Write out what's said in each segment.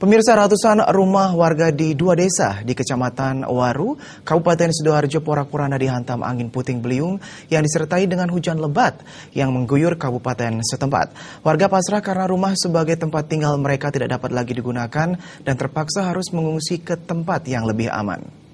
Pemirsa, ratusan rumah warga di dua desa di Kecamatan Waru, Kabupaten Sidoarjo, porak-poranda dihantam angin puting beliung yang disertai dengan hujan lebat yang mengguyur kabupaten setempat. Warga pasrah karena rumah sebagai tempat tinggal mereka tidak dapat lagi digunakan dan terpaksa harus mengungsi ke tempat yang lebih aman.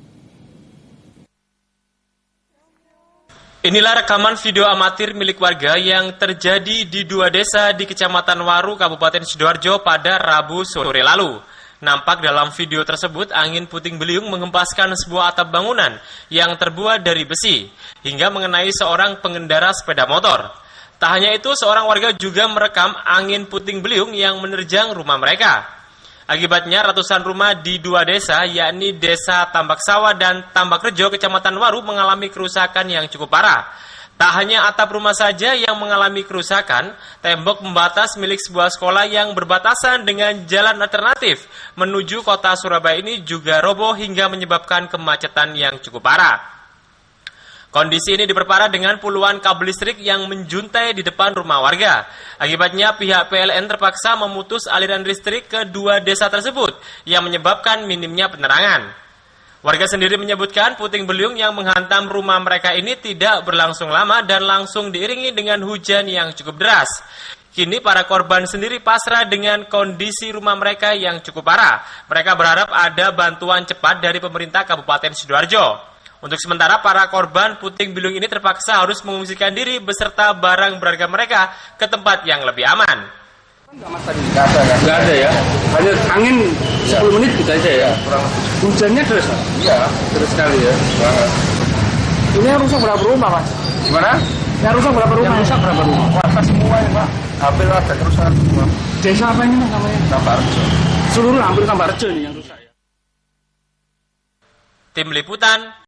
Inilah rekaman video amatir milik warga yang terjadi di dua desa di Kecamatan Waru, Kabupaten Sidoarjo pada Rabu sore lalu. Nampak dalam video tersebut angin puting beliung mengempaskan sebuah atap bangunan yang terbuat dari besi hingga mengenai seorang pengendara sepeda motor. Tak hanya itu, seorang warga juga merekam angin puting beliung yang menerjang rumah mereka. Akibatnya ratusan rumah di dua desa, yakni Desa Tambak Sawah dan Tambak Rejo, Kecamatan Waru mengalami kerusakan yang cukup parah. Tak hanya atap rumah saja yang mengalami kerusakan, tembok pembatas milik sebuah sekolah yang berbatasan dengan jalan alternatif menuju kota Surabaya ini juga roboh hingga menyebabkan kemacetan yang cukup parah. Kondisi ini diperparah dengan puluhan kabel listrik yang menjuntai di depan rumah warga. Akibatnya pihak PLN terpaksa memutus aliran listrik ke dua desa tersebut yang menyebabkan minimnya penerangan. Warga sendiri menyebutkan puting beliung yang menghantam rumah mereka ini tidak berlangsung lama dan langsung diiringi dengan hujan yang cukup deras. Kini para korban sendiri pasrah dengan kondisi rumah mereka yang cukup parah. Mereka berharap ada bantuan cepat dari pemerintah Kabupaten Sidoarjo. Untuk sementara, para korban puting beliung ini terpaksa harus mengungsikan diri beserta barang berharga mereka ke tempat yang lebih aman. Nggak ada ya? Hanya angin 10 menit gitu aja ya? Hujannya deras, Pak? Iya, Deras sekali ya? banget. Ini yang rusak berapa rumah, Mas? Gimana? Yang rusak berapa rumah? Yang rusak berapa rumah? Warga semua ya, Pak. Hampir ada kerusakan semua. Desa apa ini, Mas, namanya? Tambak Rejo. Seluruh hampir Tambak Rejo ini yang rusak ya? Tim Liputan